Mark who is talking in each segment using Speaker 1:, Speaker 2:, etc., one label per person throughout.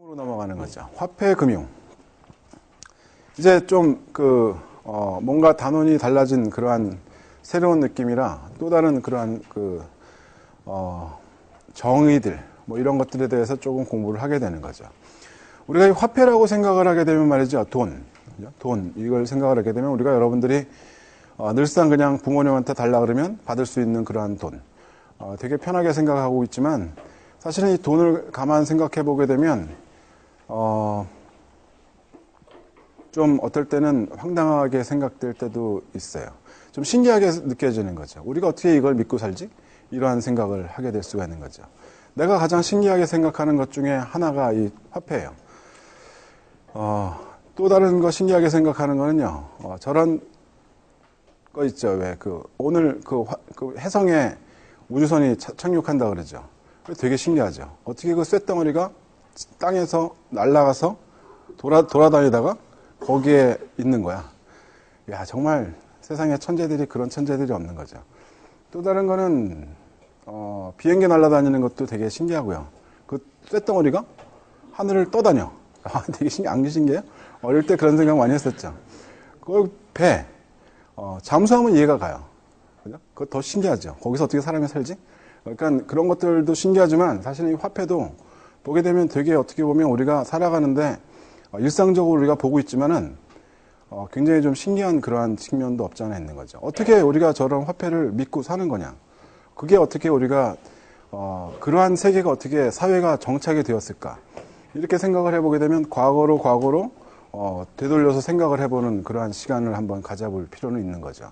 Speaker 1: 으로 넘어가는 거죠. 화폐 금융. 이제 좀 뭔가 단원이 달라진 그러한 새로운 느낌이라 또 다른 그러한 정의들 뭐 이런 것들에 대해서 조금 공부를 하게 되는 거죠. 우리가 이 화폐라고 생각을 하게 되면 말이죠. 돈 이걸 생각을 하게 되면 우리가 여러분들이 늘상 그냥 부모님한테 달라 그러면 받을 수 있는 그러한 돈 되게 편하게 생각하고 있지만 사실은 이 돈을 가만 생각해 보게 되면 좀 어떨 때는 황당하게 생각될 때도 있어요. 좀 신기하게 느껴지는 거죠. 우리가 어떻게 이걸 믿고 살지? 이러한 생각을 하게 될 수가 있는 거죠. 내가 가장 신기하게 생각하는 것 중에 하나가 이 화폐예요. 또 다른 거 신기하게 생각하는 거는요. 저런 거 있죠. 왜 오늘 해성에 우주선이 착륙한다 그러죠. 되게 신기하죠. 어떻게 그 쇳덩어리가 땅에서 날아가서 돌아다니다가 거기에 있는 거야. 야, 정말 세상에 천재들이 그런 천재들이 없는 거죠. 또 다른 거는 비행기 날아다니는 것도 되게 신기하고요. 그 쇳덩어리가 하늘을 떠다녀. 되게 안 신기해요? 어릴 때 그런 생각 많이 했었죠. 그 배, 잠수하면 이해가 가요. 그거 더 신기하죠. 거기서 어떻게 사람이 살지? 그러니까 그런 것들도 신기하지만 사실 이 화폐도 보게 되면 되게 어떻게 보면 우리가 살아가는데 일상적으로 우리가 보고 있지만은 굉장히 좀 신기한 그러한 측면도 없지 않아 있는 거죠. 어떻게 우리가 저런 화폐를 믿고 사는 거냐? 그게 어떻게 우리가 그러한 세계가 어떻게 사회가 정착이 되었을까? 이렇게 생각을 해보게 되면 과거로 되돌려서 생각을 해보는 그러한 시간을 한번 가져볼 필요는 있는 거죠.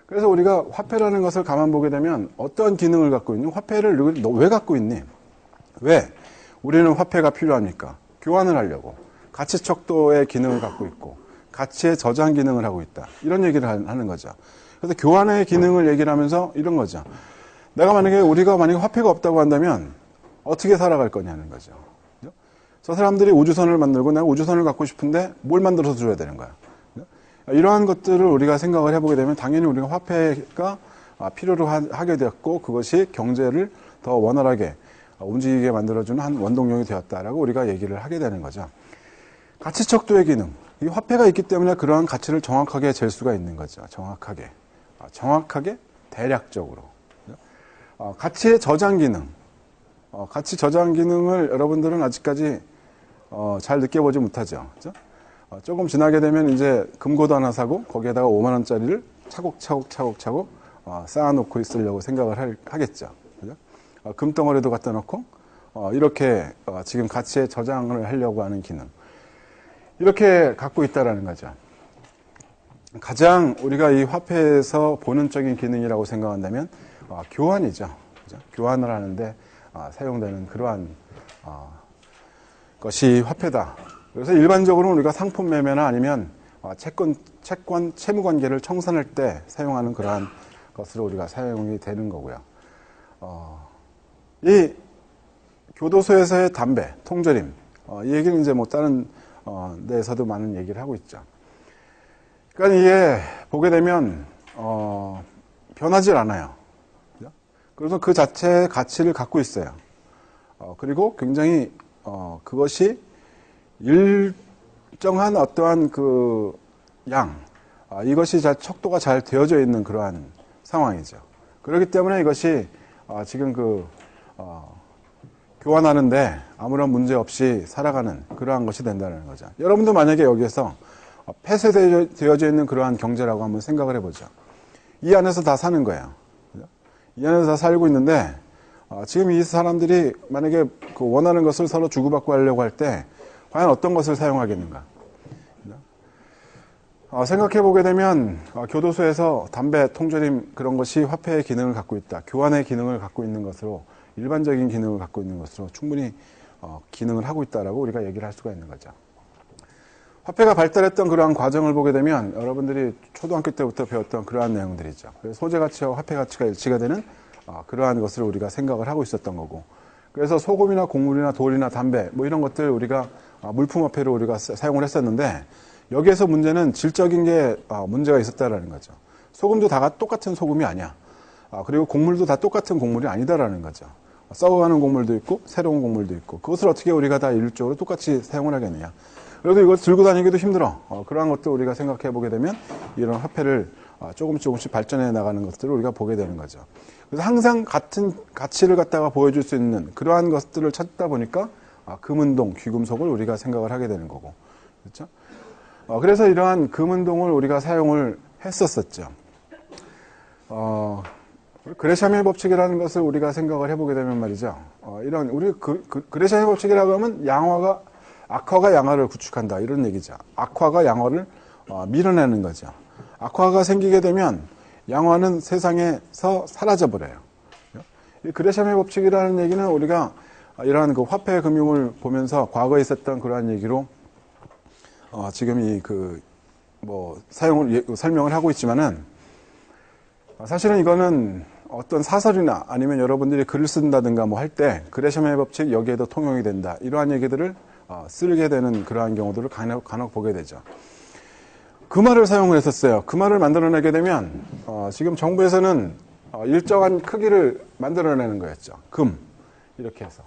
Speaker 1: 그래서 우리가 화폐라는 것을 가만 보게 되면 어떤 기능을 갖고 있니? 화폐를 너 왜 갖고 있니? 왜 우리는 화폐가 필요합니까? 교환을 하려고. 가치 척도의 기능을 갖고 있고 가치의 저장 기능을 하고 있다. 이런 얘기를 하는 거죠. 그래서 교환의 기능을 얘기를 하면서 이런 거죠. 우리가 만약에 화폐가 없다고 한다면 어떻게 살아갈 거냐는 거죠. 저 사람들이 우주선을 만들고 내가 우주선을 갖고 싶은데 뭘 만들어서 줘야 되는 거야. 이러한 것들을 우리가 생각을 해보게 되면 당연히 우리가 화폐가 필요로 하게 되었고 그것이 경제를 더 원활하게 움직이게 만들어주는 한 원동력이 되었다라고 우리가 얘기를 하게 되는 거죠. 가치 척도의 기능. 이 화폐가 있기 때문에 그러한 가치를 정확하게 잴 수가 있는 거죠. 정확하게, 대략적으로. 가치의 저장 기능. 가치 저장 기능을 여러분들은 아직까지 잘 느껴보지 못하죠. 그죠? 조금 지나게 되면 이제 금고도 하나 사고 거기에다가 5만 원짜리를 차곡차곡 쌓아놓고 있으려고 생각을 하겠죠. 그죠? 금덩어리도 갖다 놓고 이렇게 지금 가치의 저장을 하려고 하는 기능. 이렇게 갖고 있다라는 거죠. 가장 우리가 이 화폐에서 본능적인 기능이라고 생각한다면 교환이죠. 그죠? 교환을 하는데 사용되는 그러한 것이 화폐다. 그래서 일반적으로 우리가 상품 매매나 아니면 채권, 채무 관계를 청산할 때 사용하는 그러한 것으로 우리가 사용이 되는 거고요. 이 교도소에서의 담배, 통조림, 이 얘기는 이제 뭐 다른 데에서도 많은 얘기를 하고 있죠. 그러니까 이게 보게 되면 변하질 않아요. 그래서 그 자체의 가치를 갖고 있어요. 그리고 굉장히 그것이 일정한 어떠한 그 양, 이것이 척도가 잘 되어져 있는 그러한 상황이죠. 그렇기 때문에 이것이 지금 교환하는데 아무런 문제 없이 살아가는 그러한 것이 된다는 거죠. 여러분도 만약에 여기에서 폐쇄되어져 있는 그러한 경제라고 한번 생각을 해보죠. 이 안에서 다 사는 거예요. 이 안에서 다 살고 있는데 지금 이 사람들이 만약에 원하는 것을 서로 주고받고 하려고 할 때 과연 어떤 것을 사용하겠는가? 생각해보게 되면 교도소에서 담배, 통조림 그런 것이 화폐의 기능을 갖고 있다. 교환의 기능을 갖고 있는 것으로 일반적인 기능을 갖고 있는 것으로 충분히 기능을 하고 있다라고 우리가 얘기를 할 수가 있는 거죠. 화폐가 발달했던 그러한 과정을 보게 되면 여러분들이 초등학교 때부터 배웠던 그러한 내용들이죠. 소재 가치와 화폐 가치가 일치가 되는 그러한 것을 우리가 생각을 하고 있었던 거고. 그래서 소금이나 곡물이나 돌이나 담배 뭐 이런 것들 우리가 물품화폐로 우리가 사용을 했었는데 여기에서 문제는 질적인 게 문제가 있었다라는 거죠. 소금도 다 똑같은 소금이 아니야. 그리고 곡물도 다 똑같은 곡물이 아니다라는 거죠. 썩어가는 곡물도 있고 새로운 곡물도 있고 그것을 어떻게 우리가 다 일률적으로 똑같이 사용을 하겠느냐. 그래도 이걸 들고 다니기도 힘들어. 그러한 것도 우리가 생각해 보게 되면 이런 화폐를 조금씩 발전해 나가는 것들을 우리가 보게 되는 거죠. 그래서 항상 같은 가치를 갖다가 보여줄 수 있는 그러한 것들을 찾다 보니까 금은동, 귀금속을 우리가 생각을 하게 되는 거고. 그렇죠? 그래서 이러한 금은동을 우리가 사용을 했었었죠. 그레샴의 법칙이라는 것을 우리가 생각을 해보게 되면 말이죠. 이런 우리 그레샴의 법칙이라고 하면 악화가 양화를 구축한다 이런 얘기죠. 악화가 양화를 밀어내는 거죠. 악화가 생기게 되면 양화는 세상에서 사라져 버려요. 이 그레샴의 법칙이라는 얘기는 우리가 이러한 그 화폐 금융을 보면서 과거에 있었던 그러한 얘기로 지금 설명을 하고 있지만은 사실은 이거는 어떤 사설이나 아니면 여러분들이 글을 쓴다든가 뭐 할 때 그레샴의 법칙 여기에도 통용이 된다 이러한 얘기들을 쓰게 되는 그러한 경우들을 간혹 보게 되죠. 금화를 사용을 했었어요. 금화를 만들어내게 되면 지금 정부에서는 일정한 크기를 만들어내는 거였죠. 금 이렇게 해서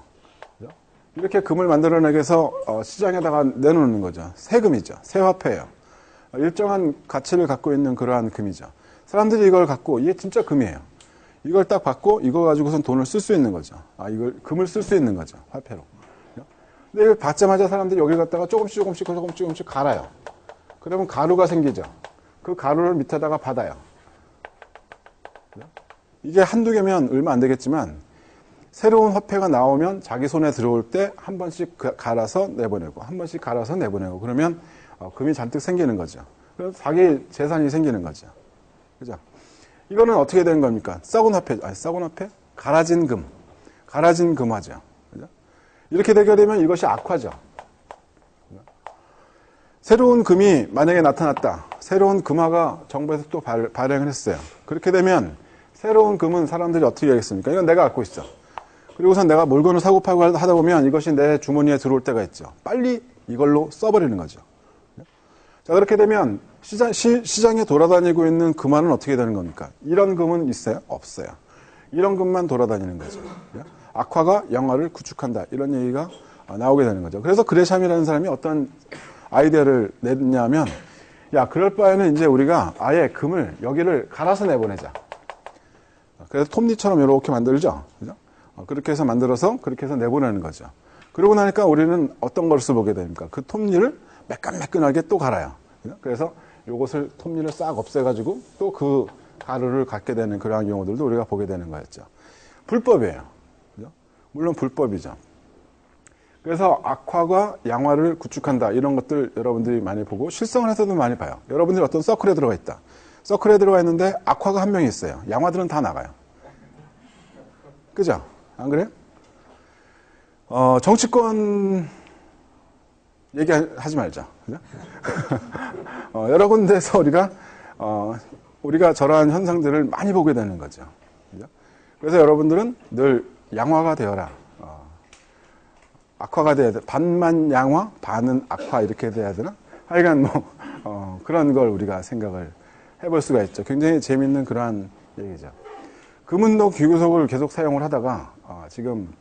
Speaker 1: 이렇게 금을 만들어내게 해서 시장에다가 내놓는 거죠. 새 금이죠. 새 화폐예요. 일정한 가치를 갖고 있는 그러한 금이죠. 사람들이 이걸 갖고 이게 진짜 금이에요. 이걸 딱 받고 이거 가지고선 돈을 쓸 수 있는 거죠. 이걸 금을 쓸 수 있는 거죠. 화폐로. 근데 이걸 받자마자 사람들이 여기 갖다가 조금씩 갈아요. 그러면 가루가 생기죠. 그 가루를 밑에다가 받아요. 이게 한두 개면 얼마 안 되겠지만 새로운 화폐가 나오면 자기 손에 들어올 때 한 번씩 갈아서 내보내고 한 번씩 갈아서 내보내고 그러면 금이 잔뜩 생기는 거죠. 그래서 자기 재산이 생기는 거죠. 그죠? 이거는 어떻게 되는 겁니까? 썩은 화폐? 갈아진 금화죠. 그죠? 이렇게 되게 되면 이것이 악화죠. 새로운 금이 만약에 나타났다. 새로운 금화가 정부에서 또 발행을 했어요. 그렇게 되면 새로운 금은 사람들이 어떻게 하겠습니까? 이건 내가 갖고 있어. 그리고선 내가 물건을 사고 팔고 하다 보면 이것이 내 주머니에 들어올 때가 있죠. 빨리 이걸로 써버리는 거죠. 자, 그렇게 되면 시장에 돌아다니고 있는 금화는 어떻게 되는 겁니까? 이런 금은 있어요? 없어요. 이런 금만 돌아다니는 거죠. 악화가 양화를 구축한다. 이런 얘기가 나오게 되는 거죠. 그래서 그레샴이라는 사람이 어떤 아이디어를 냈냐면, 그럴 바에는 이제 우리가 아예 금을 여기를 갈아서 내보내자. 그래서 톱니처럼 이렇게 만들죠. 그죠? 그렇게 해서 만들어서 그렇게 해서 내보내는 거죠. 그러고 나니까 우리는 어떤 것을 보게 됩니까? 그 톱니를 매끈매끈하게 또 갈아요. 그래서 이것을 톱니를 싹 없애가지고 또 그 가루를 갖게 되는 그러한 경우들도 우리가 보게 되는 거였죠. 불법이에요. 그죠? 물론 불법이죠. 그래서 악화가 양화를 구축한다. 이런 것들 여러분들이 많이 보고 실성을 해서도 많이 봐요. 여러분들이 어떤 서클에 들어가 있다. 서클에 들어가 있는데 악화가 한 명이 있어요. 양화들은 다 나가요. 그죠? 안 그래요? 정치권 얘기하지 말자. 그죠? 여러 군데서 우리가 저러한 현상들을 많이 보게 되는 거죠. 그죠? 그래서 여러분들은 늘 양화가 되어라. 악화가 돼야 돼. 반만 양화, 반은 악화 이렇게 돼야 되나? 하여간 그런 걸 우리가 생각을 해볼 수가 있죠. 굉장히 재밌는 그러한 얘기죠. 금은동 귀금속을 계속 사용을 하다가 지금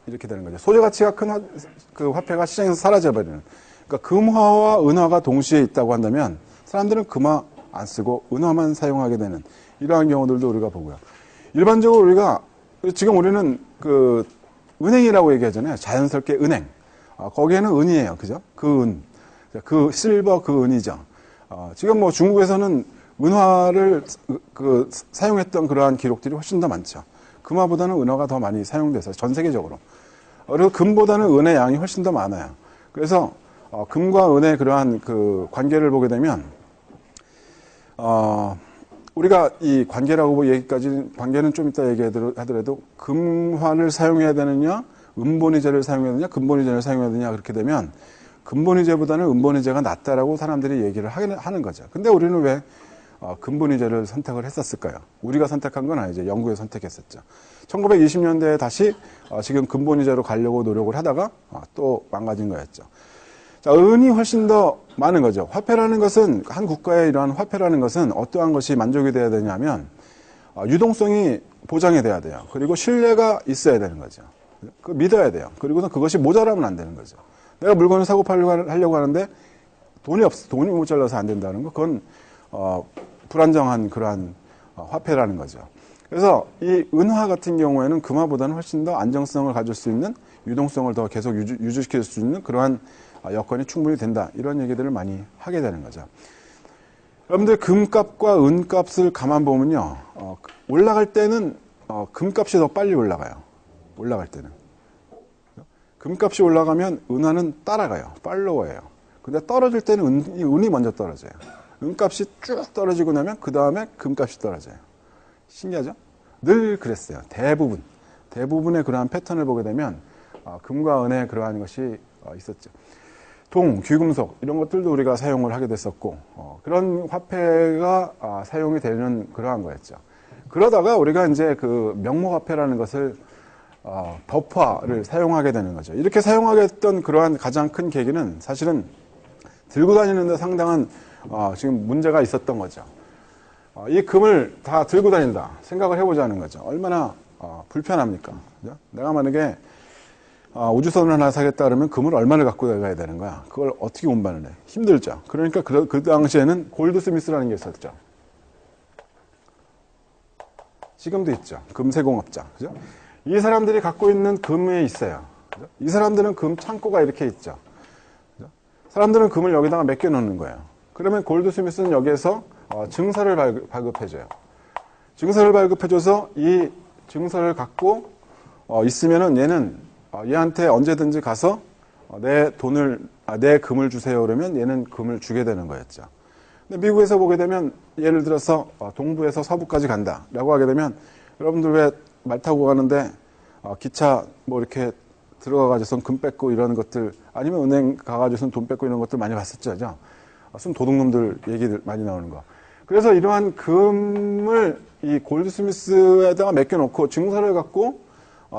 Speaker 1: 이렇게 되는 거죠. 소재 가치가 큰 그 화폐가 시장에서 사라져버리는. 그러니까 금화와 은화가 동시에 있다고 한다면 사람들은 금화 안 쓰고 은화만 사용하게 되는 이러한 경우들도 우리가 보고요. 일반적으로 지금 우리는 그 은행이라고 얘기하잖아요. 자연스럽게 은행. 거기에는 은이에요. 그죠? 그 은. 그 실버 그 은이죠. 지금 뭐 중국에서는 은화를 사용했던 그러한 기록들이 훨씬 더 많죠. 금화보다는 은화가 더 많이 사용돼서 전 세계적으로. 그리고 금보다는 은의 양이 훨씬 더 많아요. 그래서 금과 은의 그러한 그 관계를 보게 되면 우리가 이 관계라고 관계는 좀 이따 얘기하더라도 금환을 사용해야 되느냐, 은본위제를 사용해야 되느냐, 금본위제를 사용해야 되느냐 그렇게 되면 금본위제보다는 은본위제가 낫다라고 사람들이 얘기를 하는 거죠. 근데 우리는 왜 금본위제를 선택을 했었을까요? 우리가 선택한 건 아니죠. 영국에 선택했었죠. 1920년대에 다시 지금 금본위제로 가려고 노력을 하다가 또 망가진 거였죠. 자, 은이 훨씬 더 많은 거죠. 화폐라는 것은 한 국가의 이러한 화폐라는 것은 어떠한 것이 만족이 돼야 되냐면 유동성이 보장이 돼야 돼요. 그리고 신뢰가 있어야 되는 거죠. 그 믿어야 돼요. 그리고는 그것이 모자라면 안 되는 거죠. 내가 물건을 사고 하려고 하는데 돈이 모자라서 안 된다는 거, 그건 불안정한 그러한 화폐라는 거죠. 그래서 이 은화 같은 경우에는 금화보다는 훨씬 더 안정성을 가질 수 있는, 유동성을 더 계속 유지시킬 수 있는 그러한 여건이 충분히 된다. 이런 얘기들을 많이 하게 되는 거죠. 여러분들 금값과 은값을 가만 보면요, 올라갈 때는 금값이 더 빨리 올라가요. 올라갈 때는. 금값이 올라가면 은화는 따라가요. 팔로워예요. 근데 떨어질 때는 은이 먼저 떨어져요. 은값이 쭉 떨어지고 나면 그 다음에 금값이 떨어져요. 신기하죠? 늘 그랬어요. 대부분의 그러한 패턴을 보게 되면 금과 은의 그러한 것이 있었죠. 동, 귀금속 이런 것들도 우리가 사용을 하게 됐었고, 그런 화폐가 사용이 되는 그러한 거였죠. 그러다가 우리가 이제 그 명목화폐라는 것을 법화를 사용하게 되는 거죠. 이렇게 사용하게 했던 그러한 가장 큰 계기는 사실은 들고 다니는데 상당한 지금 문제가 있었던 거죠. 이 금을 다 들고 다닌다 생각을 해보자는 거죠. 얼마나 불편합니까? 그죠? 내가 만약에 우주선을 하나 사겠다 그러면 금을 얼마를 갖고 가야 되는 거야. 그걸 어떻게 운반을 해? 힘들죠. 그러니까 그 당시에는 골드스미스라는 게 있었죠. 지금도 있죠. 금세공업자. 그죠? 이 사람들이 갖고 있는 금이 있어요. 그죠? 이 사람들은 금 창고가 이렇게 있죠. 그죠? 사람들은 금을 여기다가 맡겨 놓는 거예요. 그러면 골드스미스는 여기에서 증서를 발급해줘요. 증서를 발급해줘서 이 증서를 갖고 있으면은 얘는 얘한테 언제든지 가서 내 금을 주세요 그러면 얘는 금을 주게 되는 거였죠. 근데 미국에서 보게 되면 예를 들어서 동부에서 서부까지 간다라고 하게 되면 여러분들 왜 말 타고 가는데 기차 뭐 이렇게 들어가가지고선 금 뺏고 이런 것들, 아니면 은행 가가지고선 돈 뺏고 이런 것들 많이 봤었죠. 순 도둑놈들 얘기들 많이 나오는 거. 그래서 이러한 금을 이 골드스미스에다가 맡겨놓고 증서를 갖고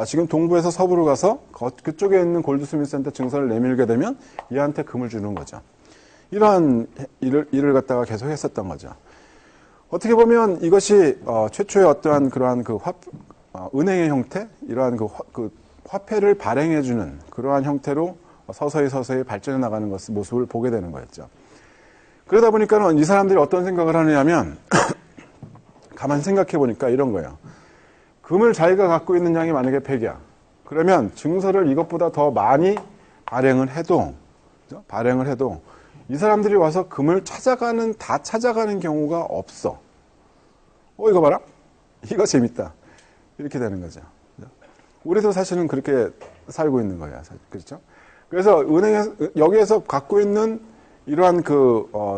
Speaker 1: 지금 동부에서 서부로 가서 그쪽에 있는 골드스미스한테 증서를 내밀게 되면 얘한테 금을 주는 거죠. 이러한 일을 갖다가 계속 했었던 거죠. 어떻게 보면 이것이 최초의 어떠한 그러한 은행의 형태, 이러한 그 화폐를 발행해주는 그러한 형태로 서서히 발전해 나가는 모습을 보게 되는 거였죠. 그러다 보니까는 이 사람들이 어떤 생각을 하느냐면 가만 생각해 보니까 이런 거예요. 금을 자기가 갖고 있는 양이 만약에 100이야. 그러면 증서를 이것보다 더 많이 발행을 해도 이 사람들이 와서 금을 다 찾아가는 경우가 없어. 이거 봐라. 이거 재밌다. 이렇게 되는 거죠. 우리도 사실은 그렇게 살고 있는 거예요. 그렇죠? 그래서 여기에서 갖고 있는 이러한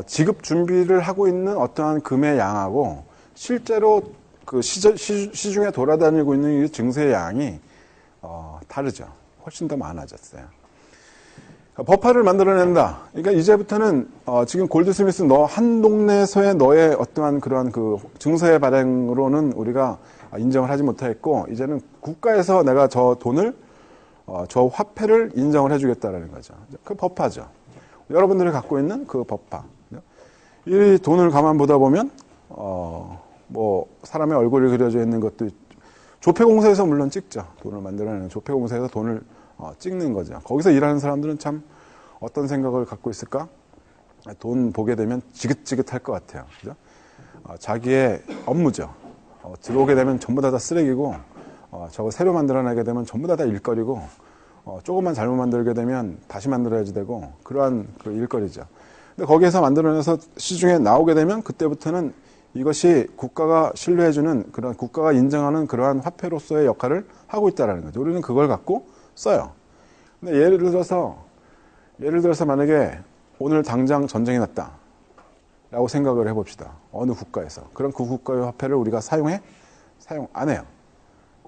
Speaker 1: 지급 준비를 하고 있는 어떠한 금의 양하고 실제로 그 시중에 돌아다니고 있는 이 증서의 양이 다르죠. 훨씬 더 많아졌어요. 법화를 만들어낸다. 그러니까 이제부터는 지금 골드스미스 한 동네에서의 너의 어떠한 그러한 그 증서의 발행으로는 우리가 인정을 하지 못했고, 이제는 국가에서 내가 저 화폐를 인정을 해주겠다라는 거죠. 그 법화죠. 여러분들이 갖고 있는 그 법화. 이 돈을 가만 보다 보면 사람의 얼굴이 그려져 있는 것도 조폐공사에서 물론 찍죠. 돈을 만들어내는 조폐공사에서 돈을 찍는 거죠. 거기서 일하는 사람들은 참 어떤 생각을 갖고 있을까? 돈 보게 되면 지긋지긋할 것 같아요. 그죠? 자기의 업무죠. 들어오게 되면 전부 다 쓰레기고, 저거 새로 만들어내게 되면 전부 다 일거리고, 조금만 잘못 만들게 되면 다시 만들어야지 되고, 그러한 그 일거리죠. 근데 거기에서 만들어내서 시중에 나오게 되면 그때부터는 이것이 국가가 신뢰해주는, 그런 국가가 인정하는 그러한 화폐로서의 역할을 하고 있다는 거죠. 우리는 그걸 갖고 써요. 근데 예를 들어서 만약에 오늘 당장 전쟁이 났다 라고 생각을 해봅시다. 어느 국가에서. 그럼 그 국가의 화폐를 우리가 사용 안 해요.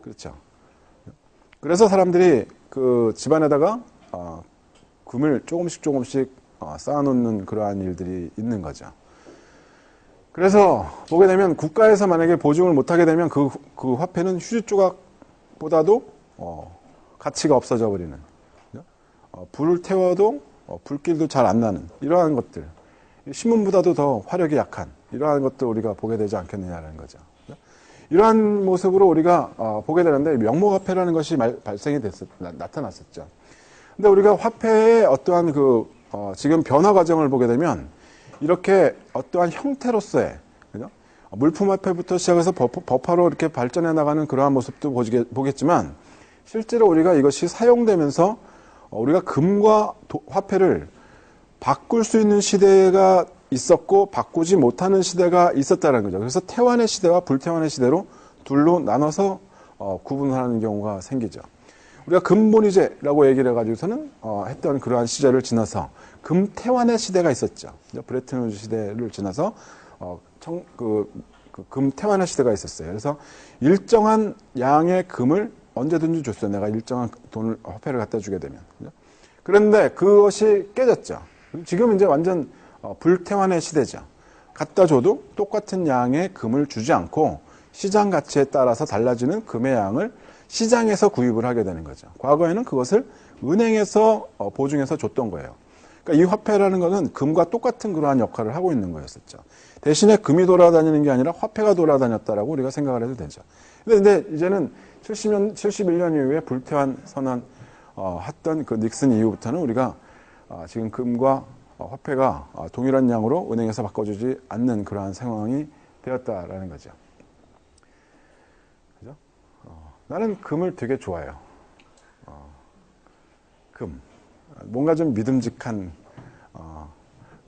Speaker 1: 그렇죠. 그래서 사람들이 그 집안에다가 금을 조금씩 쌓아놓는 그러한 일들이 있는 거죠. 그래서 보게 되면 국가에서 만약에 보증을 못하게 되면 그 화폐는 휴지 조각보다도 가치가 없어져 버리는, 불을 태워도 불길도 잘 안 나는 이러한 것들, 신문보다도 더 화력이 약한 이러한 것도 우리가 보게 되지 않겠느냐는 거죠. 이러한 모습으로 우리가 보게 되는데 명목화폐라는 것이 발생이 나타났었죠. 근데 우리가 화폐의 어떠한 지금 변화 과정을 보게 되면 이렇게 어떠한 형태로서의 그죠? 물품화폐부터 시작해서 법화로 이렇게 발전해 나가는 그러한 모습도 보겠지만 실제로 우리가 이것이 사용되면서 우리가 금과 화폐를 바꿀 수 있는 시대가 있었고 바꾸지 못하는 시대가 있었다는 거죠. 그래서 태환의 시대와 불태환의 시대로 둘로 나눠서 구분하는 경우가 생기죠. 우리가 금본위제라고 얘기를 해가지고서는 했던 그러한 시절을 지나서 금태환의 시대가 있었죠. 브레튼 우즈 시대를 지나서 금태환의 시대가 있었어요. 그래서 일정한 양의 금을 언제든지 줬어요. 내가 일정한 돈을 화폐를 갖다 주게 되면. 그런데 그것이 깨졌죠. 지금 이제 완전 불태환의 시대죠. 갖다 줘도 똑같은 양의 금을 주지 않고 시장 가치에 따라서 달라지는 금의 양을 시장에서 구입을 하게 되는 거죠. 과거에는 그것을 은행에서 보증해서 줬던 거예요. 그러니까 이 화폐라는 것은 금과 똑같은 그러한 역할을 하고 있는 거였었죠. 대신에 금이 돌아다니는 게 아니라 화폐가 돌아다녔다라고 우리가 생각을 해도 되죠. 근데 이제는 71년 이후에 불태환 선언 했던 그 닉슨 이후부터는 우리가 지금 금과 화폐가 동일한 양으로 은행에서 바꿔주지 않는 그러한 상황이 되었다라는 거죠. 그죠? 나는 금을 되게 좋아해요. 금. 뭔가 좀 믿음직한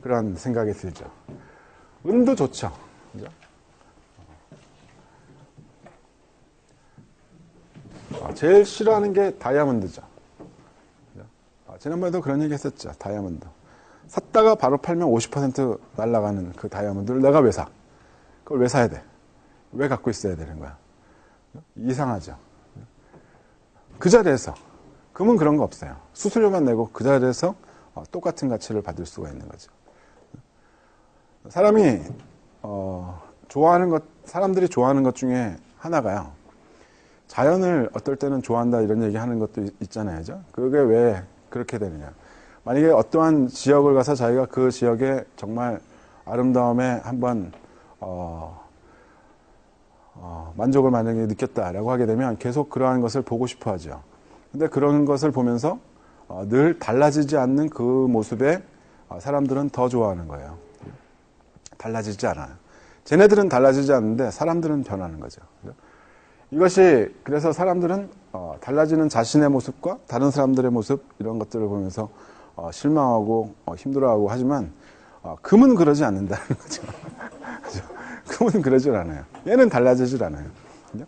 Speaker 1: 그런 생각이 들죠. 은도 좋죠. 그죠? 제일 싫어하는 게 다이아몬드죠. 그죠? 지난번에도 그런 얘기 했었죠. 다이아몬드. 샀다가 바로 팔면 50% 날아가는 그 다이아몬드를 내가 왜 사? 그걸 왜 사야 돼? 왜 갖고 있어야 되는 거야? 이상하죠. 그 자리에서 금은 그런 거 없어요. 수수료만 내고 그 자리에서 똑같은 가치를 받을 수가 있는 거죠. 사람이 사람들이 좋아하는 것 중에 하나가요. 자연을 어떨 때는 좋아한다 이런 얘기 하는 것도 있잖아요. 그죠? 그게 왜 그렇게 되느냐. 만약에 어떠한 지역을 가서 자기가 그 지역의 정말 아름다움에 한번 만족을 만약에 느꼈다라고 하게 되면 계속 그러한 것을 보고 싶어 하죠. 근데 그런 것을 보면서 늘 달라지지 않는 그 모습에 사람들은 더 좋아하는 거예요. 달라지지 않아요. 쟤네들은 달라지지 않는데 사람들은 변하는 거죠. 이것이 그래서 사람들은 달라지는 자신의 모습과 다른 사람들의 모습 이런 것들을 보면서 실망하고 힘들어하고 하지만 금은 그러지 않는다는 거죠. 금은 그러질 않아요. 얘는 달라지질 않아요. 그죠?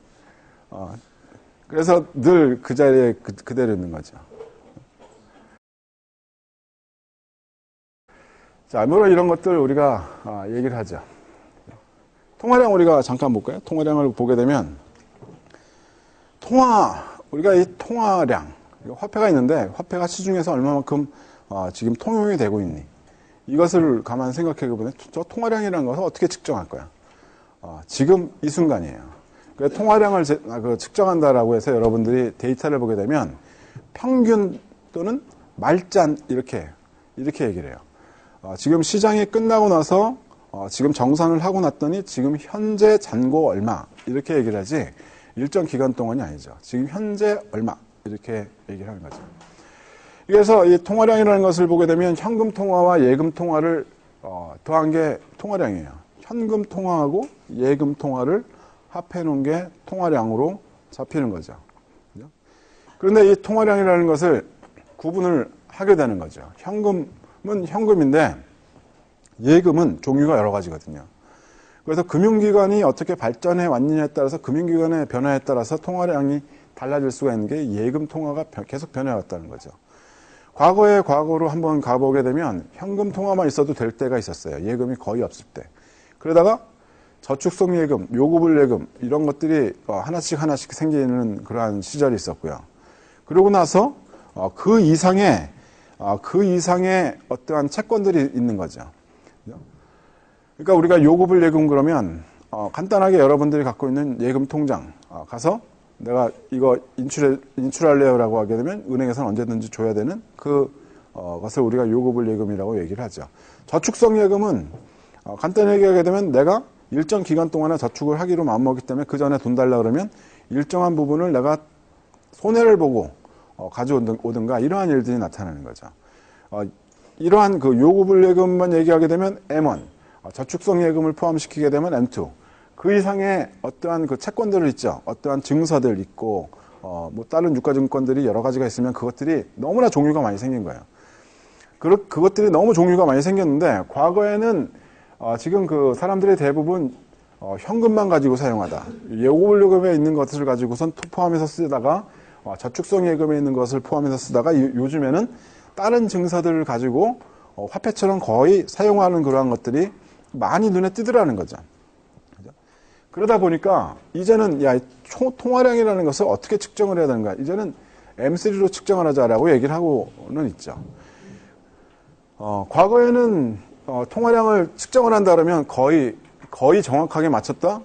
Speaker 1: 그래서 늘 그 자리에 그대로 있는 거죠. 자, 물론 이런 것들 우리가 얘기를 하죠. 통화량 우리가 잠깐 볼까요? 통화량을 보게 되면 우리가 이 통화량, 화폐가 있는데 화폐가 시중에서 얼마만큼 지금 통용이 되고 있니? 이것을 가만 생각해 보면 저 통화량이라는 것을 어떻게 측정할 거야? 지금 이 순간이에요. 그래서 통화량을 측정한다라고 해서 여러분들이 데이터를 보게 되면 평균 또는 말잔 이렇게 얘기를 해요. 지금 시장이 끝나고 나서 지금 정산을 하고 났더니 지금 현재 잔고 얼마 이렇게 얘기를 하지 일정 기간 동안이 아니죠. 지금 현재 얼마 이렇게 얘기를 하는 거죠. 그래서 이 통화량이라는 것을 보게 되면 현금 통화와 예금 통화를 더한 게 통화량이에요. 현금 통화하고 예금 통화를 합해 놓은 게 통화량으로 잡히는 거죠. 그런데 이 통화량이라는 것을 구분을 하게 되는 거죠. 현금은 현금인데 예금은 종류가 여러 가지거든요. 그래서 금융기관이 어떻게 발전해 왔느냐에 따라서 금융기관의 변화에 따라서 통화량이 달라질 수가 있는 게 예금 통화가 계속 변해 왔다는 거죠. 과거로 한번 가보게 되면 현금 통화만 있어도 될 때가 있었어요. 예금이 거의 없을 때. 그러다가 저축성 예금, 요구불 예금 이런 것들이 하나씩 생기는 그러한 시절이 있었고요. 그러고 나서 그 이상의 어떠한 채권들이 있는 거죠. 그러니까 우리가 요구불 예금 그러면 간단하게 여러분들이 갖고 있는 예금 통장 가서 내가 이거 인출할래요라고 하게 되면 은행에서는 언제든지 줘야 되는 그것을 우리가 요구불 예금이라고 얘기를 하죠. 저축성 예금은 간단히 얘기하게 되면 내가 일정 기간 동안에 저축을 하기로 마음먹기 때문에 그 전에 돈 달라 그러면 일정한 부분을 내가 손해를 보고 가져오든가 이러한 일들이 나타나는 거죠. 이러한 그 요구불예금만 얘기하게 되면 M1, 저축성 예금을 포함시키게 되면 M2, 그 이상의 어떠한 그 채권들을 있죠. 어떠한 증서들 있고, 뭐 다른 유가증권들이 여러 가지가 있으면 그것들이 너무나 종류가 많이 생긴 거예요. 그것들이 너무 종류가 많이 생겼는데, 과거에는 지금 그 사람들이 대부분 현금만 가지고 사용하다. 요구불예금에 있는 것을 가지고선 포함해서 쓰다가 저축성 예금에 있는 것을 포함해서 쓰다가 요즘에는 다른 증서들을 가지고 화폐처럼 거의 사용하는 그러한 것들이 많이 눈에 띄더라는 거죠. 그러다 보니까 이제는 통화량이라는 것을 어떻게 측정을 해야 되는가. 이제는 M3로 측정을 하자라고 얘기를 하고는 있죠. 과거에는 통화량을 측정을 한다 그러면 거의 정확하게 맞췄다,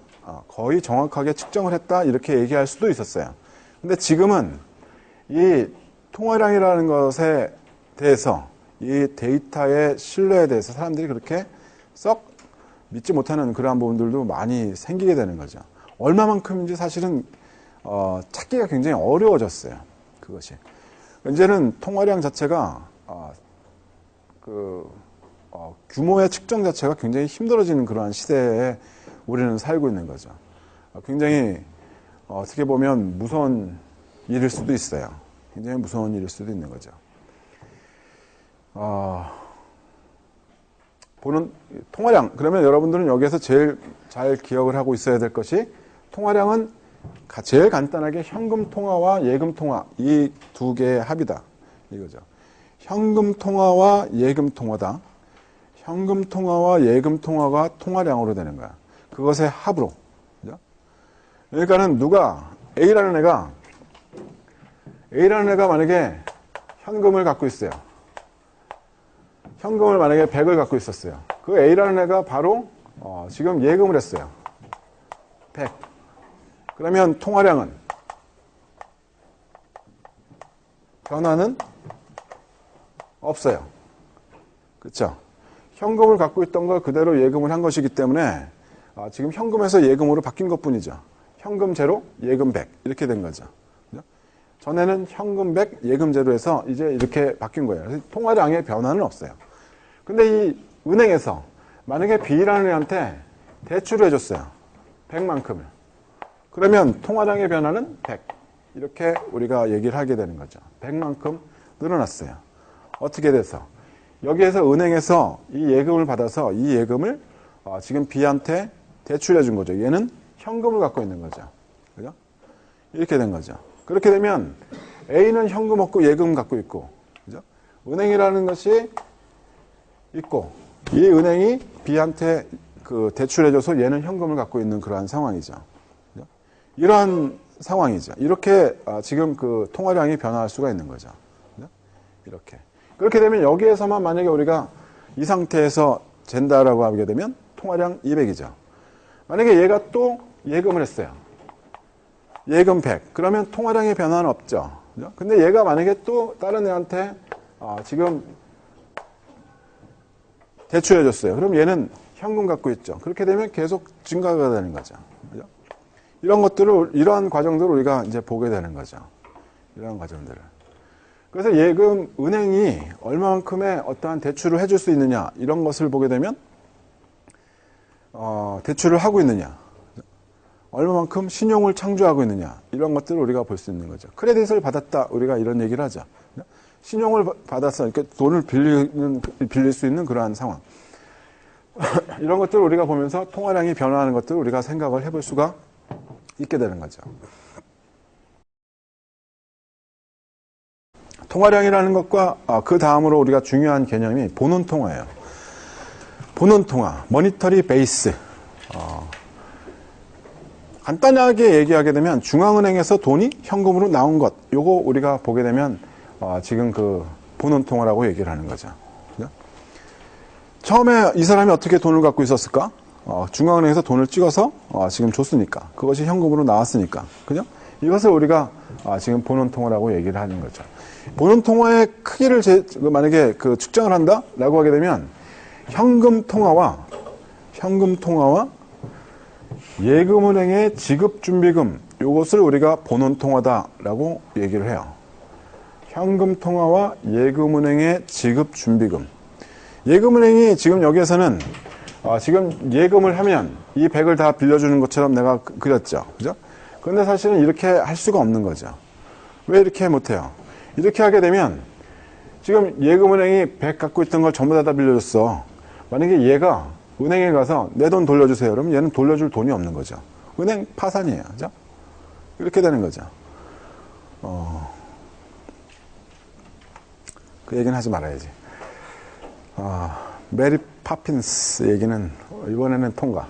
Speaker 1: 거의 정확하게 측정을 했다 이렇게 얘기할 수도 있었어요. 근데 지금은 이 통화량이라는 것에 대해서 이 데이터의 신뢰에 대해서 사람들이 그렇게 썩 믿지 못하는 그러한 부분들도 많이 생기게 되는 거죠. 얼마만큼인지 사실은 찾기가 굉장히 어려워졌어요. 그것이. 이제는 통화량 자체가 규모의 측정 자체가 굉장히 힘들어지는 그러한 시대에 우리는 살고 있는 거죠. 굉장히 어떻게 보면 무서운 일일 수도 있어요. 굉장히 무서운 일일 수도 있는 거죠. 보는 통화량, 그러면 여러분들은 여기에서 제일 잘 기억을 하고 있어야 될 것이, 통화량은 제일 간단하게 현금 통화와 예금 통화, 이 두 개의 합이다 이거죠. 현금 통화와 예금 통화다. 현금 통화와 예금 통화가 통화량으로 되는 거야. 그것의 합으로. 그죠? 그러니까는 A라는 애가 만약에 현금을 갖고 있어요. 현금을 만약에 100을 갖고 있었어요. 그 A라는 애가 바로 지금 예금을 했어요. 100. 그러면 통화량은, 변화는 없어요. 그렇죠? 현금을 갖고 있던 걸 그대로 예금을 한 것이기 때문에 지금 현금에서 예금으로 바뀐 것뿐이죠. 현금 제로, 예금 100 이렇게 된 거죠. 그죠? 전에는 현금 100, 예금 제로에서 이제 이렇게 바뀐 거예요. 그래서 통화량의 변화는 없어요. 근데 이 은행에서 만약에 B라는 애한테 대출을 해줬어요. 100만큼을. 그러면 통화량의 변화는 100. 이렇게 우리가 얘기를 하게 되는 거죠. 100만큼 늘어났어요. 어떻게 돼서? 여기에서 은행에서 이 예금을 받아서 이 예금을 지금 B한테 대출해 준 거죠. 얘는 현금을 갖고 있는 거죠. 그죠? 이렇게 된 거죠. 그렇게 되면 A는 현금 없고 예금 갖고 있고, 그죠? 은행이라는 것이 있고, 이 은행이 B한테 그 대출해줘서 얘는 현금을 갖고 있는 그러한 상황이죠. 그죠? 이러한 상황이죠. 이렇게 지금 그 통화량이 변화할 수가 있는 거죠. 그죠? 이렇게. 그렇게 되면 여기에서만 만약에 우리가 이 상태에서 잰다라고 하게 되면 통화량 200이죠. 만약에 얘가 또 예금을 했어요. 예금 100. 그러면 통화량의 변화는 없죠. 그죠? 근데 얘가 만약에 또 다른 애한테 지금 대출해 줬어요. 그럼 얘는 현금 갖고 있죠. 그렇게 되면 계속 증가가 되는 거죠. 그죠? 이러한 과정들을 우리가 이제 보게 되는 거죠. 이러한 과정들을. 그래서 예금, 은행이 얼마만큼의 어떠한 대출을 해줄 수 있느냐, 이런 것을 보게 되면, 대출을 하고 있느냐, 얼마만큼 신용을 창조하고 있느냐, 이런 것들을 우리가 볼 수 있는 거죠. 크레딧을 받았다, 우리가 이런 얘기를 하죠. 신용을 받아서 이렇게 돈을 빌릴 수 있는 그러한 상황. 이런 것들을 우리가 보면서 통화량이 변화하는 것들을 우리가 생각을 해볼 수가 있게 되는 거죠. 통화량이라는 것과 그 다음으로 우리가 중요한 개념이 본원통화예요. 본원통화, 모니터리 베이스. 간단하게 얘기하게 되면 중앙은행에서 돈이 현금으로 나온 것, 요거 우리가 보게 되면 지금 그 본원통화라고 얘기를 하는 거죠. 그죠? 처음에 이 사람이 어떻게 돈을 갖고 있었을까? 중앙은행에서 돈을 찍어서 지금 줬으니까, 그것이 현금으로 나왔으니까, 그죠? 이것을 우리가 지금 본원통화라고 얘기를 하는 거죠. 본원통화의 크기를 만약에 그 측정을 한다라고 하게 되면 현금 통화와 예금은행의 지급준비금, 이것을 우리가 본원통화다라고 얘기를 해요. 현금통화와 예금은행의 지급준비금. 예금은행이 지금 여기에서는 지금 예금을 하면 이 100을 다 빌려주는 것처럼 내가 그렸죠. 그죠? 그런데 사실은 이렇게 할 수가 없는 거죠. 왜 이렇게 못해요? 이렇게 하게 되면 지금 예금은행이 100 갖고 있던 걸 전부 다 빌려줬어. 만약에 얘가 은행에 가서 내 돈 돌려주세요. 그러면 얘는 돌려줄 돈이 없는 거죠. 은행 파산이에요. 그죠? 이렇게 되는 거죠. 그 얘기는 하지 말아야지. 메리 파핀스 얘기는 이번에는 통과.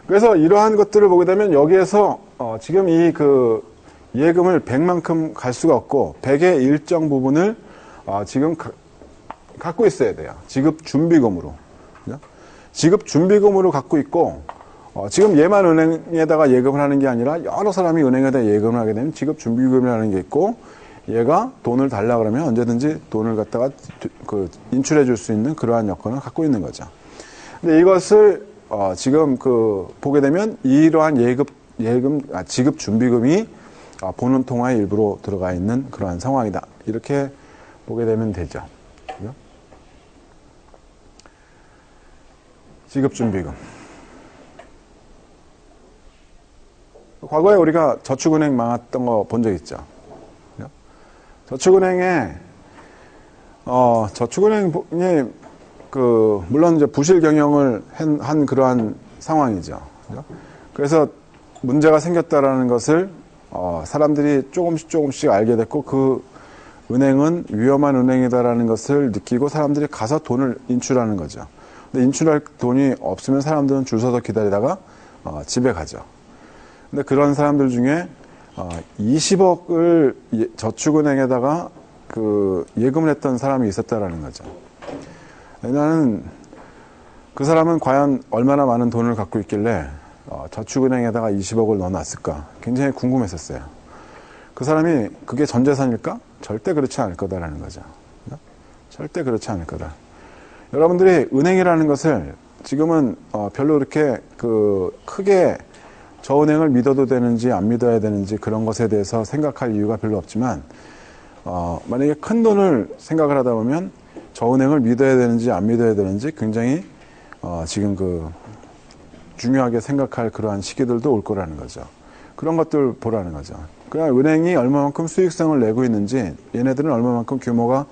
Speaker 1: 그래서 이러한 것들을 보게 되면 여기에서 지금 이 그 예금을 100만큼 갈 수가 없고 100의 일정 부분을 지금 갖고 있어야 돼요. 지급 준비금으로. 지급 준비금으로 갖고 있고 지금 얘만 은행에다가 예금을 하는 게 아니라 여러 사람이 은행에다 예금을 하게 되면 지급 준비금이라는 게 있고 얘가 돈을 달라 그러면 언제든지 돈을 갖다가 인출해 줄 수 있는 그러한 여건을 갖고 있는 거죠. 근데 이것을 지금 보게 되면 이러한 지급 준비금이 본원 통화의 일부로 들어가 있는 그러한 상황이다. 이렇게 보게 되면 되죠. 그죠? 지급 준비금. 과거에 우리가 저축은행 망했던 거 본 적 있죠. 저축은행이 물론 이제 부실 경영을 한 그러한 상황이죠. 그래서 문제가 생겼다라는 것을 사람들이 조금씩 알게 됐고 그 은행은 위험한 은행이다라는 것을 느끼고 사람들이 가서 돈을 인출하는 거죠. 근데 인출할 돈이 없으면 사람들은 줄 서서 기다리다가 집에 가죠. 근데 그런 사람들 중에 20억을 저축은행에다가 예금을 했던 사람이 있었다라는 거죠. 나는 그 사람은 과연 얼마나 많은 돈을 갖고 있길래 저축은행에다가 20억을 넣어놨을까 굉장히 궁금했었어요. 그 사람이 그게 전 재산일까? 절대 그렇지 않을 거다라는 거죠. 절대 그렇지 않을 거다. 여러분들이 은행이라는 것을 지금은 별로 그렇게 크게 저 은행을 믿어도 되는지 안 믿어야 되는지 그런 것에 대해서 생각할 이유가 별로 없지만 만약에 큰 돈을 생각을 하다 보면 저 은행을 믿어야 되는지 안 믿어야 되는지 굉장히 지금 중요하게 생각할 그러한 시기들도 올 거라는 거죠. 그런 것들 보라는 거죠. 그냥 은행이 얼마만큼 수익성을 내고 있는지 얘네들은 얼마만큼 규모가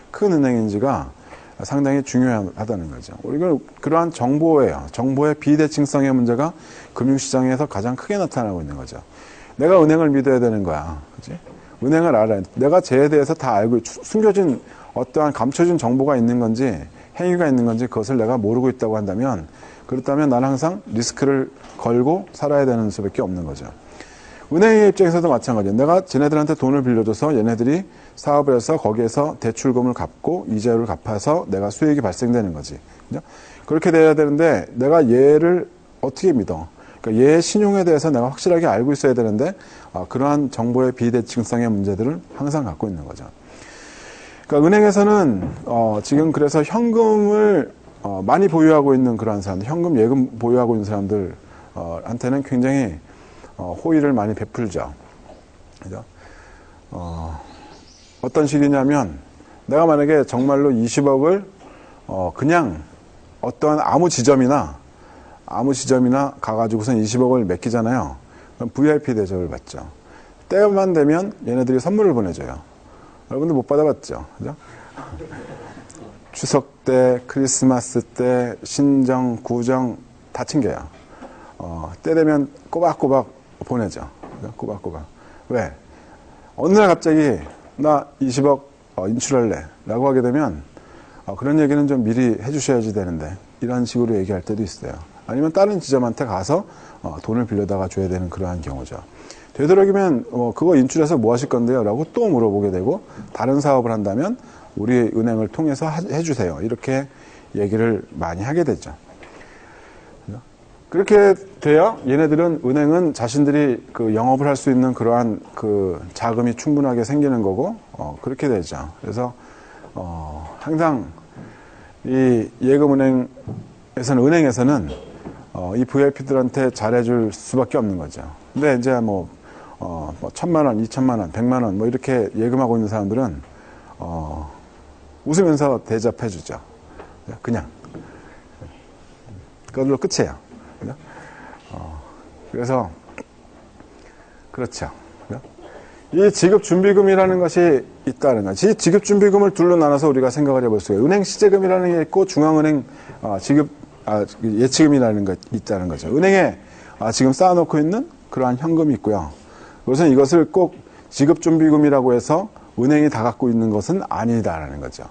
Speaker 1: 큰 은행인지가 상당히 중요하다는 거죠. 우리가 그러한 정보예요. 정보의 비대칭성의 문제가 금융시장에서 가장 크게 나타나고 있는 거죠. 내가 은행을 믿어야 되는 거야. 그치? 은행을 알아야 돼. 내가 쟤에 대해서 다 알고 숨겨진 어떠한 감춰진 정보가 있는 건지 행위가 있는 건지 그것을 내가 모르고 있다고 한다면 그렇다면 나는 항상 리스크를 걸고 살아야 되는 수밖에 없는 거죠. 은행의 입장에서도 마찬가지예요. 내가 쟤네들한테 돈을 빌려줘서 얘네들이 사업을 해서 거기에서 대출금을 갚고 이자율을 갚아서 내가 수익이 발생되는 거지. 그죠? 그렇게 돼야 되는데 내가 얘를 어떻게 믿어? 그러니까 얘의 신용에 대해서 내가 확실하게 알고 있어야 되는데 그러한 정보의 비대칭성의 문제들을 항상 갖고 있는 거죠. 그러니까 은행에서는 지금 그래서 현금을 많이 보유하고 있는 그러한 사람들, 현금 예금 보유하고 있는 사람들 한테는 굉장히 호의를 많이 베풀죠. 그죠? 어떤 식이냐면 내가 만약에 정말로 20억을 그냥 어떠한 아무 지점이나 가가지고선 20억을 맡기잖아요. 그럼 VIP 대접을 받죠. 때만 되면 얘네들이 선물을 보내줘요. 여러분들 못 받아봤죠? 그죠? 추석 때, 크리스마스 때, 신정, 구정 다 챙겨요. 때 되면 꼬박꼬박 보내죠. 꼬박꼬박. 왜? 어느 날 갑자기 나 20억 인출할래 라고 하게 되면 그런 얘기는 좀 미리 해주셔야지 되는데 이런 식으로 얘기할 때도 있어요. 아니면 다른 지점한테 가서 돈을 빌려다가 줘야 되는 그러한 경우죠. 되도록이면 그거 인출해서 뭐 하실 건데요? 라고 또 물어보게 되고 다른 사업을 한다면 우리 은행을 통해서 해주세요. 이렇게 얘기를 많이 하게 되죠. 그렇게 돼야 얘네들은 은행은 자신들이 영업을 할 수 있는 그러한 자금이 충분하게 생기는 거고 그렇게 되죠. 그래서 항상 이 예금은행에서는 이 VIP들한테 잘해줄 수밖에 없는 거죠. 근데 이제 뭐 1,000만 원, 2,000만 원, 100만 원 뭐 이렇게 예금하고 있는 사람들은 웃으면서 대접해주죠. 그냥 그걸로 끝이에요. 그래서 그렇죠. 이 지급준비금이라는 것이 있다는 거죠. 지급준비금을 둘로 나눠서 우리가 생각을 해볼 수가 있어요. 은행 시제금이라는 게 있고 중앙은행 예치금이라는 게 있다는 거죠. 은행에 지금 쌓아놓고 있는 그러한 현금이 있고요. 그것은 이것을 꼭 지급준비금이라고 해서 은행이 다 갖고 있는 것은 아니다라는 거죠.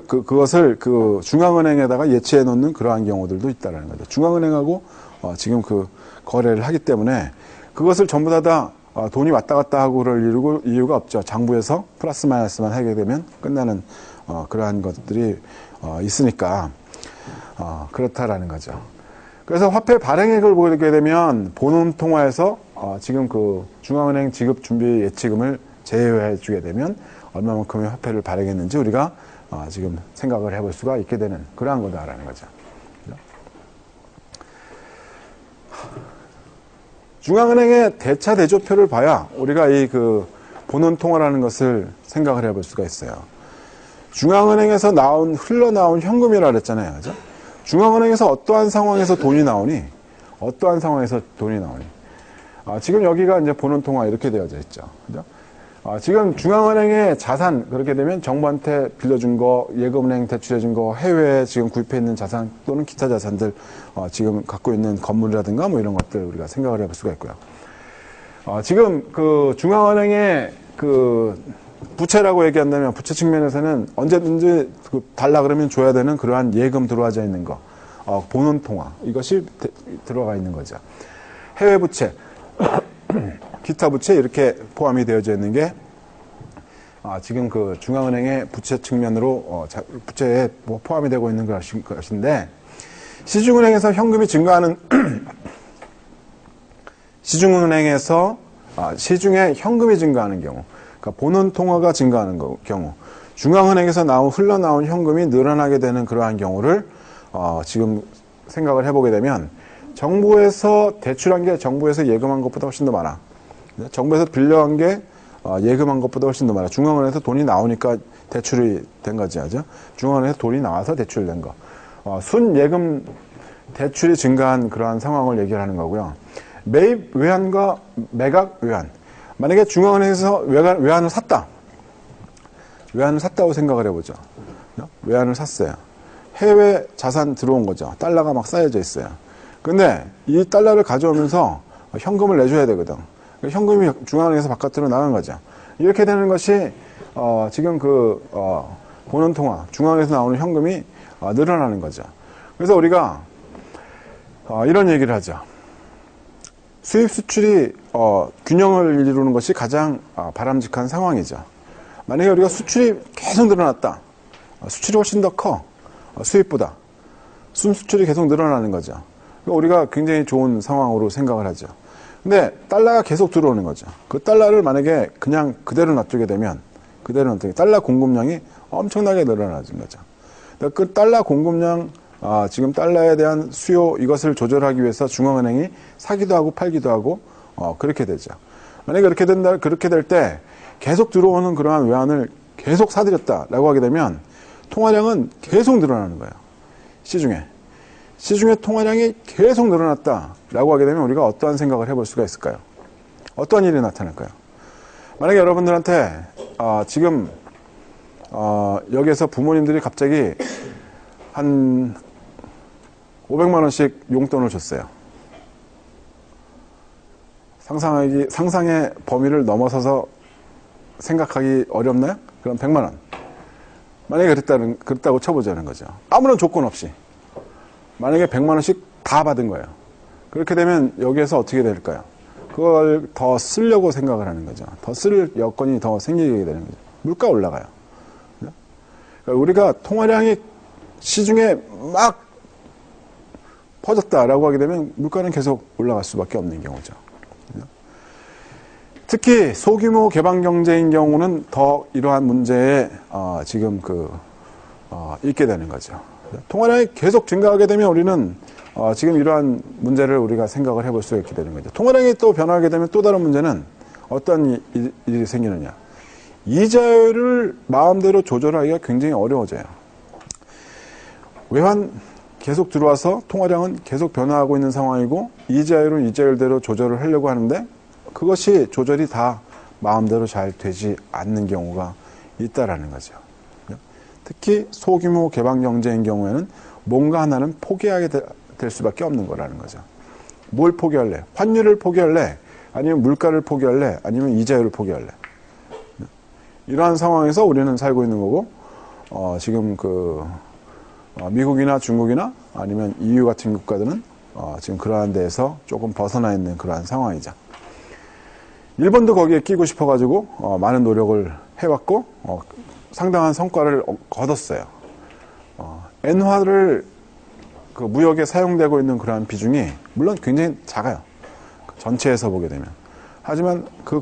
Speaker 1: 그것을 중앙은행에다가 예치해 놓는 그러한 경우들도 있다라는 거죠. 중앙은행하고 지금 거래를 하기 때문에 그것을 전부 다 돈이 왔다 갔다 하고 그럴 이유가 없죠. 장부에서 플러스 마이너스만 하게 되면 끝나는 그러한 것들이 있으니까 그렇다라는 거죠. 그래서 화폐 발행액을 보게 되면 본원 통화에서 지금 중앙은행 지급준비 예치금을 제외해 주게 되면 얼마만큼의 화폐를 발행했는지 우리가 지금 생각을 해볼 수가 있게 되는 그러한 거다라는 거죠. 중앙은행의 대차 대조표를 봐야 우리가 이 본원 통화라는 것을 생각을 해볼 수가 있어요. 중앙은행에서 흘러나온 현금이라 그랬잖아요. 그죠? 중앙은행에서 어떠한 상황에서 돈이 나오니? 어떠한 상황에서 돈이 나오니? 지금 여기가 이제 본원 통화 이렇게 되어져 있죠. 그죠? 지금 중앙은행의 자산, 그렇게 되면 정부한테 빌려준 거, 예금은행 대출해준 거, 해외에 지금 구입해 있는 자산 또는 기타 자산들, 지금 갖고 있는 건물이라든가 뭐 이런 것들 우리가 생각을 해볼 수가 있고요. 지금 중앙은행의 부채라고 얘기한다면 부채 측면에서는 언제든지 달라 그러면 줘야 되는 그러한 예금 들어와져 있는 거, 본원 통화, 이것이 들어가 있는 거죠. 해외 부채. 기타 부채 이렇게 포함이 되어져 있는 게 지금 중앙은행의 부채 측면으로 부채에 포함이 되고 있는 것인데 시중은행에서 현금이 증가하는 시중은행에서 시중에 현금이 증가하는 경우, 그러니까 본원 통화가 증가하는 경우, 중앙은행에서 흘러나온 현금이 늘어나게 되는 그러한 경우를 지금 생각을 해보게 되면 정부에서 대출한 게 정부에서 예금한 것보다 훨씬 더 많아. 정부에서 빌려한 게 예금한 것보다 훨씬 더 많아. 중앙은행에서 돈이 나오니까 대출이 된 거지, 그죠? 중앙은행에서 돈이 나와서 대출된 거. 순예금 대출이 증가한 그러한 상황을 얘기하는 거고요. 매입 외환과 매각 외환. 만약에 중앙은행에서 외환을 샀다. 외환을 샀다고 생각을 해보죠. 외환을 샀어요. 해외 자산 들어온 거죠. 달러가 막 쌓여져 있어요. 근데 이 달러를 가져오면서 현금을 내줘야 되거든. 현금이 중앙은행에서 바깥으로 나간 거죠. 이렇게 되는 것이 지금 본원 통화, 중앙은행에서 나오는 현금이 늘어나는 거죠. 그래서 우리가 이런 얘기를 하죠. 수입 수출이 균형을 이루는 것이 가장 바람직한 상황이죠. 만약에 우리가 수출이 계속 늘어났다. 수출이 훨씬 더 커. 수입보다. 순수출이 계속 늘어나는 거죠. 우리가 굉장히 좋은 상황으로 생각을 하죠. 근데 달러가 계속 들어오는 거죠. 그 달러를 만약에 그냥 그대로 놔두게 되면 달러 공급량이 엄청나게 늘어나는 거죠. 그 달러 공급량, 지금 달러에 대한 수요, 이것을 조절하기 위해서 중앙은행이 사기도 하고 팔기도 하고 그렇게 되죠. 만약에 그렇게 될 때 계속 들어오는 그러한 외환을 계속 사들였다라고 하게 되면 통화량은 계속 늘어나는 거예요. 시중의 통화량이 계속 늘어났다라고 하게 되면 우리가 어떠한 생각을 해볼 수가 있을까요? 어떠한 일이 나타날까요? 만약에 여러분들한테 지금 여기에서 부모님들이 갑자기 한 500만 원씩 용돈을 줬어요. 상상의 범위를 넘어서서 생각하기 어렵나요? 그럼 100만 원. 만약에 그랬다고 쳐보자는 거죠. 아무런 조건 없이. 만약에 100만 원씩 다 받은 거예요. 그렇게 되면 여기에서 어떻게 될까요? 그걸 더 쓰려고 생각을 하는 거죠. 더 쓸 여건이 더 생기게 되는 거죠. 물가 올라가요. 그러니까 우리가 통화량이 시중에 막 퍼졌다라고 하게 되면 물가는 계속 올라갈 수밖에 없는 경우죠. 특히 소규모 개방 경제인 경우는 더 이러한 문제에 지금 있게 되는 거죠. 통화량이 계속 증가하게 되면 우리는 지금 이러한 문제를 우리가 생각을 해볼 수 있게 되는 거죠. 통화량이 또 변화하게 되면 또 다른 문제는 어떤 일이 생기느냐. 이자율을 마음대로 조절하기가 굉장히 어려워져요. 외환 계속 들어와서 통화량은 계속 변화하고 있는 상황이고 이자율은 이자율대로 조절을 하려고 하는데 그것이 조절이 다 마음대로 잘 되지 않는 경우가 있다라는 거죠. 특히 소규모 개방 경제인 경우에는 뭔가 하나는 포기하게 될 수밖에 없는 거라는 거죠. 뭘 포기할래? 환율을 포기할래? 아니면 물가를 포기할래? 아니면 이자율을 포기할래? 이러한 상황에서 우리는 살고 있는 거고 지금 미국이나 중국이나 아니면 EU 같은 국가들은 지금 그러한 데에서 조금 벗어나 있는 그러한 상황이죠. 일본도 거기에 끼고 싶어가지고 많은 노력을 해왔고 상당한 성과를 거뒀어요. 엔화를 그 무역에 사용되고 있는 그러한 비중이 물론 굉장히 작아요. 전체에서 보게 되면. 하지만 그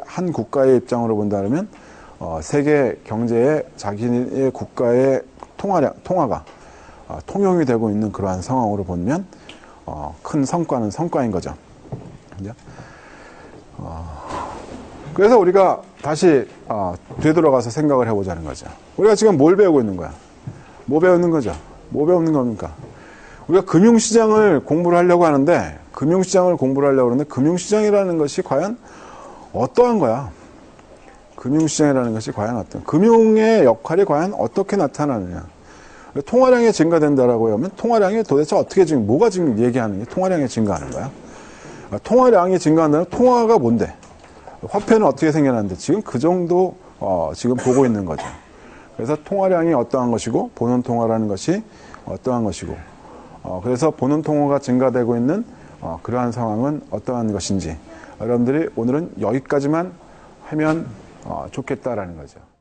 Speaker 1: 한 국가의 입장으로 본다면 세계 경제에 자기의 국가의 통화가 통용이 되고 있는 그러한 상황으로 보면 큰 성과는 성과인 거죠. 그죠? 그래서 우리가 다시 되돌아가서 생각을 해보자는 거죠. 우리가 지금 뭘 배우고 있는 거야? 뭐 배우는 거죠? 뭐 배우는 겁니까? 우리가 금융시장을 공부를 하려고 하는데 금융시장이라는 것이 과연 어떠한 거야? 금융시장이라는 것이 과연 어떤 금융의 역할이 과연 어떻게 나타나느냐? 통화량이 증가된다라고 하면 통화량이 도대체 어떻게 뭐가 지금 얘기하는 게 통화량이 증가하는 거야? 통화량이 증가한다면 통화가 뭔데? 화폐는 어떻게 생겨났는데 지금 그 정도 지금 보고 있는 거죠. 그래서 통화량이 어떠한 것이고 본원 통화라는 것이 어떠한 것이고 그래서 본원 통화가 증가되고 있는 그러한 상황은 어떠한 것인지 여러분들이 오늘은 여기까지만 하면 좋겠다라는 거죠.